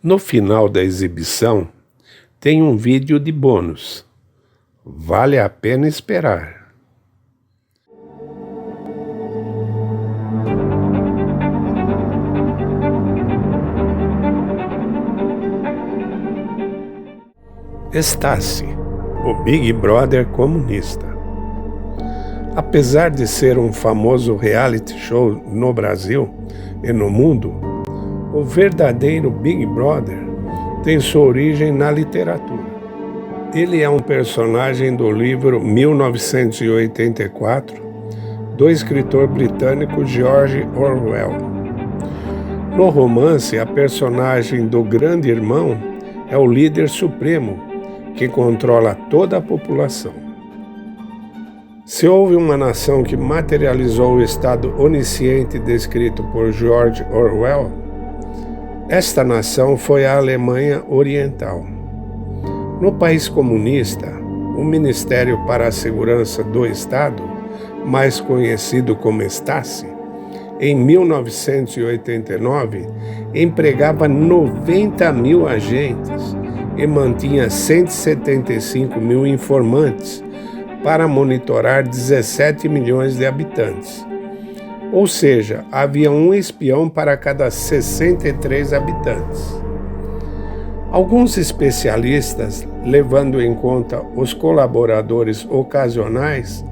No final da exibição, tem um vídeo de bônus. Vale a pena esperar. Stasi, o Big Brother comunista. Apesar de ser um famoso reality show no Brasil e no mundo, o verdadeiro Big Brother tem sua origem na literatura. Ele é um personagem do livro 1984, do escritor britânico George Orwell. No romance, a personagem do Grande Irmão é o líder supremo, que controla toda a população. Se houve uma nação que materializou o estado onisciente descrito por George Orwell, esta nação foi a Alemanha Oriental. No país comunista, o Ministério para a Segurança do Estado, mais conhecido como Stasi, em 1989, empregava 90 mil agentes e mantinha 175 mil informantes para monitorar 17 milhões de habitantes. Ou seja, havia um espião para cada 63 habitantes. Alguns especialistas, levando em conta os colaboradores ocasionais,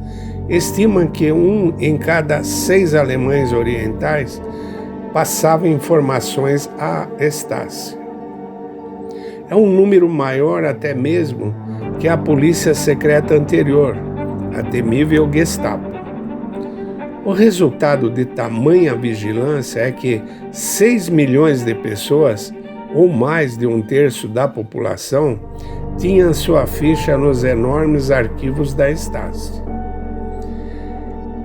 estimam que 1 em cada 6 alemães orientais passava informações à Stasi. É um número maior até mesmo que a polícia secreta anterior, a temível Gestapo. O resultado de tamanha vigilância é que 6 milhões de pessoas, ou mais de 1/3 da população, tinham sua ficha nos enormes arquivos da Stasi.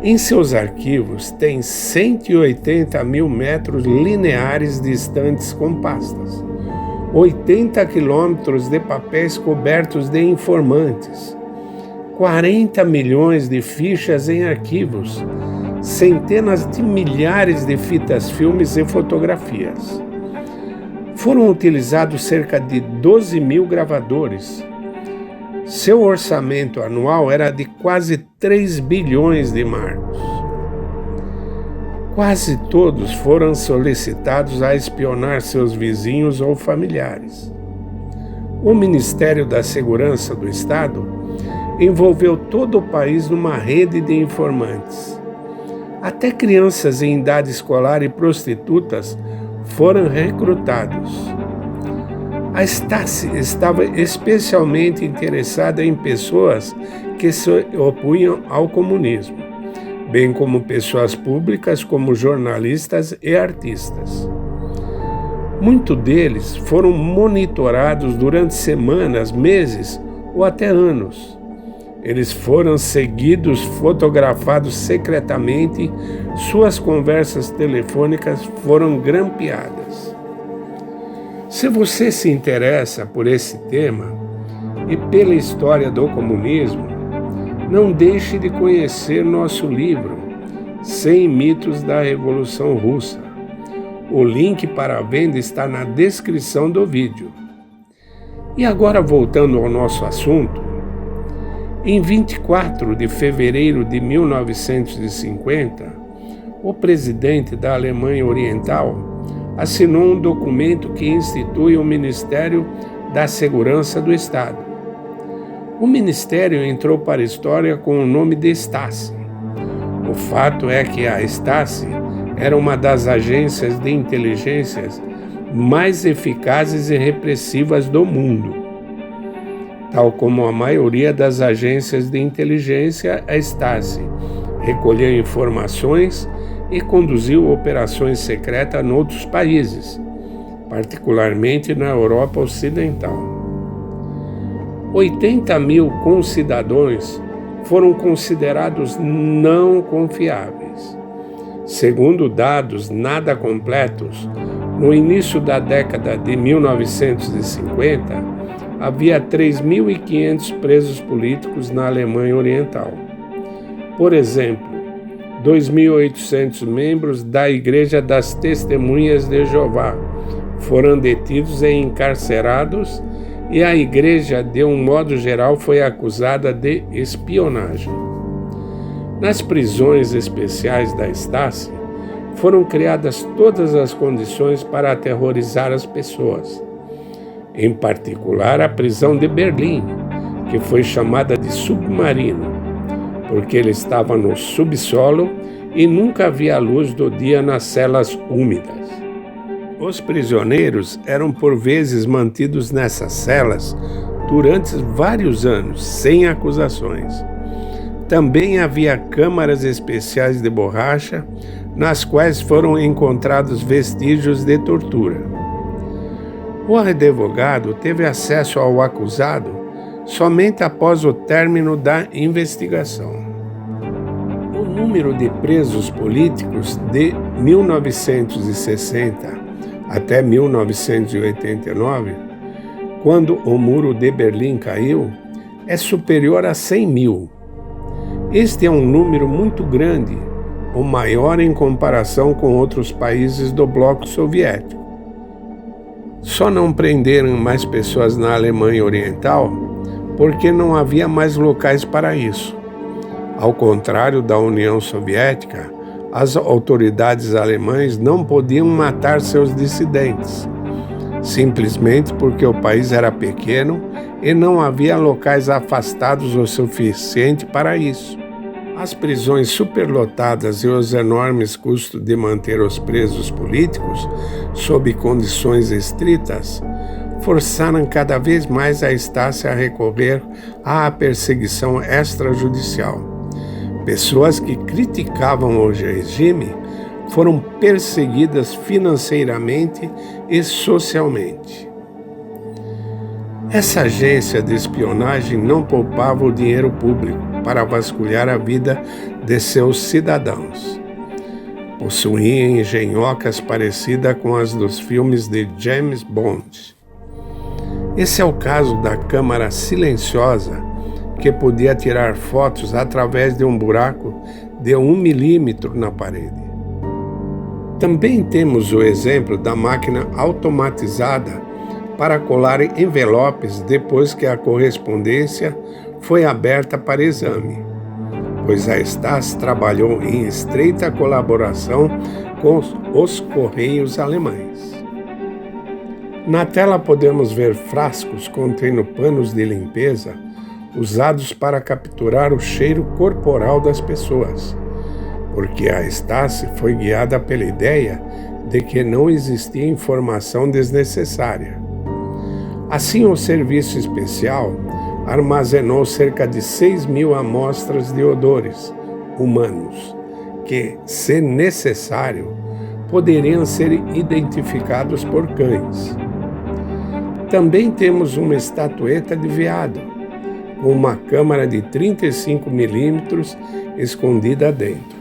Em seus arquivos tem 180 mil metros lineares de estantes com pastas, 80 quilômetros de papéis cobertos de informantes, 40 milhões de fichas em arquivos, centenas de milhares de fitas filmes e fotografias. Foram utilizados cerca de 12 mil gravadores. Seu orçamento anual era de quase 3 bilhões de marcos. Quase todos foram solicitados a espionar seus vizinhos ou familiares. O Ministério da Segurança do Estado envolveu todo o país numa rede de informantes. Até crianças em idade escolar e prostitutas foram recrutados. A Stasi estava especialmente interessada em pessoas que se opunham ao comunismo, bem como pessoas públicas como jornalistas e artistas. Muitos deles foram monitorados durante semanas, meses ou até anos. Eles foram seguidos, fotografados secretamente, suas conversas telefônicas foram grampeadas. Se você se interessa por esse tema e pela história do comunismo, não deixe de conhecer nosso livro 100 mitos da Revolução Russa. O link para a venda está na descrição do vídeo. E agora, voltando ao nosso assunto, em 24 de fevereiro de 1950, o presidente da Alemanha Oriental assinou um documento que institui o Ministério da Segurança do Estado. O ministério entrou para a história com o nome de Stasi. O fato é que a Stasi era uma das agências de inteligências mais eficazes e repressivas do mundo. Tal como a maioria das agências de inteligência, a Stasi recolheu informações e conduziu operações secretas em outros países, particularmente na Europa Ocidental. 80 mil concidadãos foram considerados não confiáveis. Segundo dados nada completos, no início da década de 1950, havia 3.500 presos políticos na Alemanha Oriental. Por exemplo, 2.800 membros da Igreja das Testemunhas de Jeová foram detidos e encarcerados, e a igreja, de um modo geral, foi acusada de espionagem. Nas prisões especiais da Stasi, foram criadas todas as condições para aterrorizar as pessoas. Em particular, a prisão de Berlim, que foi chamada de submarino, porque ele estava no subsolo e nunca havia a luz do dia nas celas úmidas. Os prisioneiros eram por vezes mantidos nessas celas durante vários anos, sem acusações. Também havia câmaras especiais de borracha, nas quais foram encontrados vestígios de tortura. O advogado teve acesso ao acusado somente após o término da investigação. O número de presos políticos de 1960 até 1989, quando o Muro de Berlim caiu, é superior a 100 mil. Este é um número muito grande, o maior em comparação com outros países do bloco soviético. Só não prenderam mais pessoas na Alemanha Oriental porque não havia mais locais para isso. Ao contrário da União Soviética, as autoridades alemãs não podiam matar seus dissidentes, simplesmente porque o país era pequeno e não havia locais afastados o suficiente para isso. As prisões superlotadas e os enormes custos de manter os presos políticos sob condições estritas forçaram cada vez mais a Stasi a recorrer à perseguição extrajudicial. Pessoas que criticavam o regime foram perseguidas financeiramente e socialmente. Essa agência de espionagem não poupava o dinheiro público para vasculhar a vida de seus cidadãos. Possuía engenhocas parecidas com as dos filmes de James Bond. Esse é o caso da câmara silenciosa, que podia tirar fotos através de um buraco de 1 milímetro na parede. Também temos o exemplo da máquina automatizada para colar envelopes depois que a correspondência foi aberta para exame, pois a Stasi trabalhou em estreita colaboração com os Correios alemães. Na tela podemos ver frascos contendo panos de limpeza usados para capturar o cheiro corporal das pessoas, porque a Stasi foi guiada pela ideia de que não existia informação desnecessária. Assim, o serviço especial armazenou cerca de 6.000 amostras de odores humanos, que, se necessário, poderiam ser identificados por cães. Também temos uma estatueta de veado, com uma câmara de 35 milímetros escondida dentro.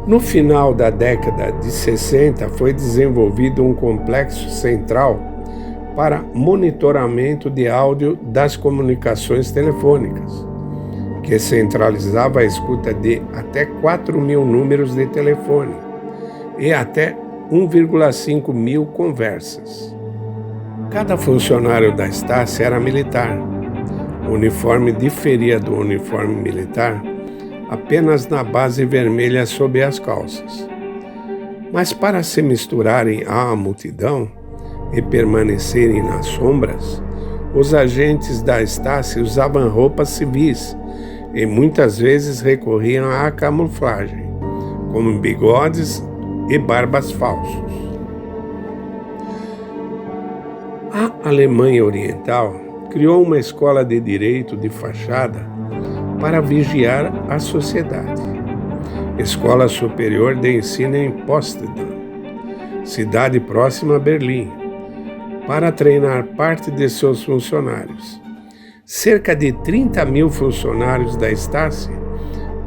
No final da década de 60, foi desenvolvido um complexo central para monitoramento de áudio das comunicações telefônicas, que centralizava a escuta de até 4.000 números de telefone e até 1,5 mil conversas. Cada funcionário da Stasi era militar. O uniforme diferia do uniforme militar apenas na base vermelha sob as calças. Mas para se misturarem à multidão e permanecerem nas sombras, os agentes da Stasi usavam roupas civis e muitas vezes recorriam à camuflagem, como bigodes e barbas falsos. A Alemanha Oriental criou uma escola de direito de fachada para vigiar a sociedade. Escola Superior de Ensino em Potsdam, cidade próxima a Berlim, para treinar parte de seus funcionários. Cerca de 30.000 funcionários da Stasi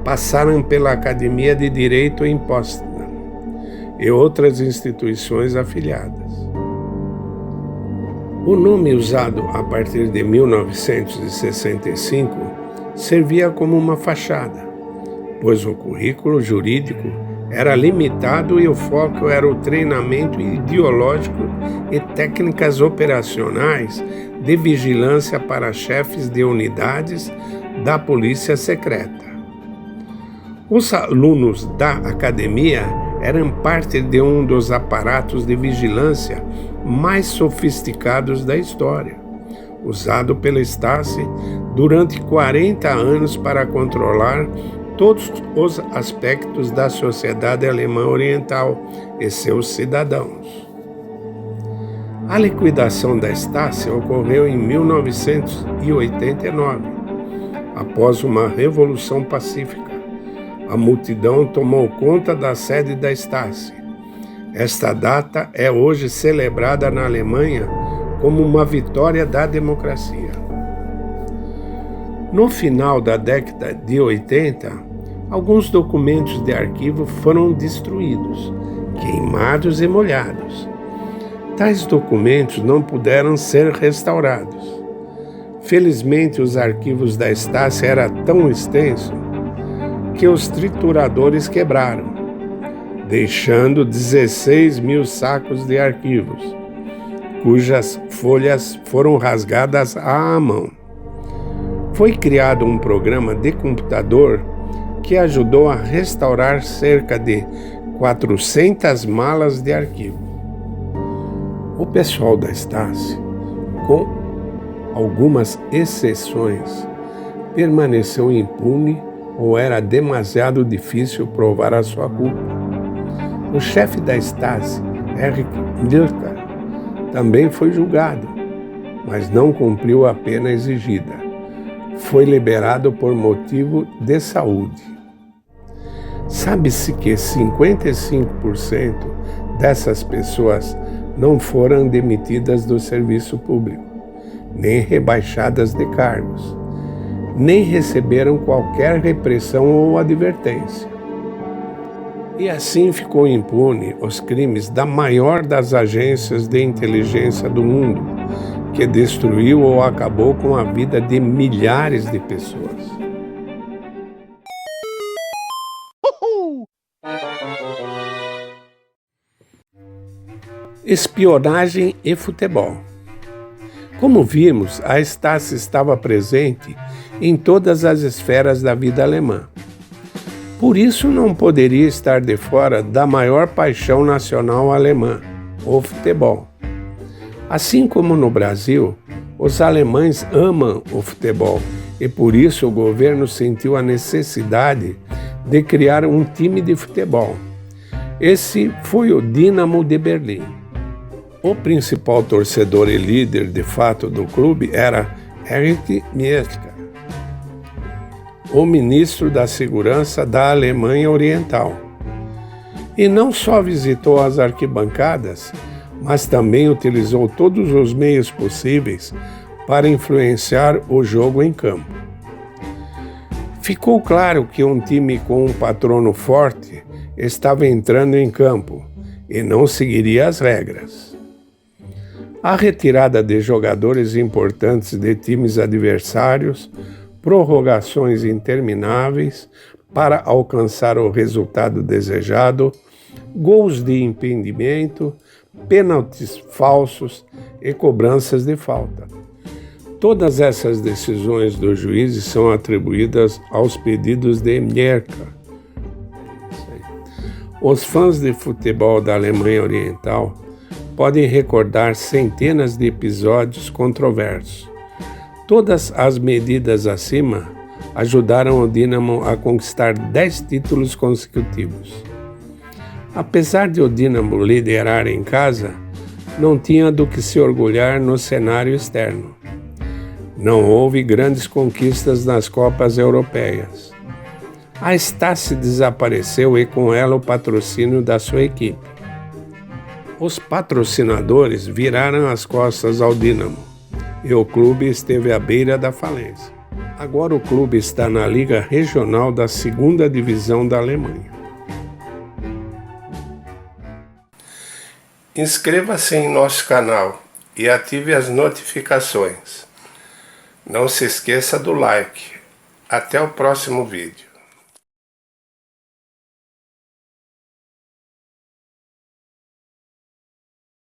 passaram pela Academia de Direito em Potsdam e outras instituições afiliadas. O nome usado a partir de 1965 servia como uma fachada, pois o currículo jurídico era limitado e o foco era o treinamento ideológico e técnicas operacionais de vigilância para chefes de unidades da polícia secreta. Os alunos da academia eram parte de um dos aparatos de vigilância mais sofisticados da história, usado pela Stasi durante 40 anos para controlar todos os aspectos da sociedade alemã oriental e seus cidadãos. A liquidação da Stasi ocorreu em 1989, após uma revolução pacífica. A multidão tomou conta da sede da Stasi. Esta data é hoje celebrada na Alemanha como uma vitória da democracia. No final da década de 80, alguns documentos de arquivo foram destruídos, queimados e molhados. Tais documentos não puderam ser restaurados. Felizmente, os arquivos da Stasi eram tão extensos que os trituradores quebraram, deixando 16 mil sacos de arquivos, cujas folhas foram rasgadas à mão. Foi criado um programa de computador que ajudou a restaurar cerca de 400 malas de arquivo. O pessoal da Stasi, com algumas exceções, permaneceu impune ou era demasiado difícil provar a sua culpa. O chefe da Stasi, Erich Dürker, também foi julgado, mas não cumpriu a pena exigida. Foi liberado por motivo de saúde. Sabe-se que 55% dessas pessoas não foram demitidas do serviço público, nem rebaixadas de cargos, nem receberam qualquer repressão ou advertência. E assim ficou impune os crimes da maior das agências de inteligência do mundo, que destruiu ou acabou com a vida de milhares de pessoas. Espionagem e futebol. Como vimos, a Stasi estava presente em todas as esferas da vida alemã. Por isso não poderia estar de fora da maior paixão nacional alemã, o futebol. Assim como no Brasil, os alemães amam o futebol e por isso o governo sentiu a necessidade de criar um time de futebol. Esse foi o Dinamo de Berlim. O principal torcedor e líder de fato do clube era Erich Mielke, o ministro da Segurança da Alemanha Oriental. E não só visitou as arquibancadas, mas também utilizou todos os meios possíveis para influenciar o jogo em campo. Ficou claro que um time com um patrono forte estava entrando em campo e não seguiria as regras. A retirada de jogadores importantes de times adversários, prorrogações intermináveis para alcançar o resultado desejado, gols de impedimento, pênaltis falsos e cobranças de falta. Todas essas decisões dos juízes são atribuídas aos pedidos de Mielke. Os fãs de futebol da Alemanha Oriental podem recordar centenas de episódios controversos. Todas as medidas acima ajudaram o Dinamo a conquistar 10 títulos consecutivos. Apesar de o Dinamo liderar em casa, não tinha do que se orgulhar no cenário externo. Não houve grandes conquistas nas Copas Europeias. A Stasi desapareceu e com ela o patrocínio da sua equipe. Os patrocinadores viraram as costas ao Dinamo e o clube esteve à beira da falência. Agora o clube está na Liga Regional da 2ª Divisão da Alemanha. Inscreva-se em nosso canal e ative as notificações. Não se esqueça do like. Até o próximo vídeo.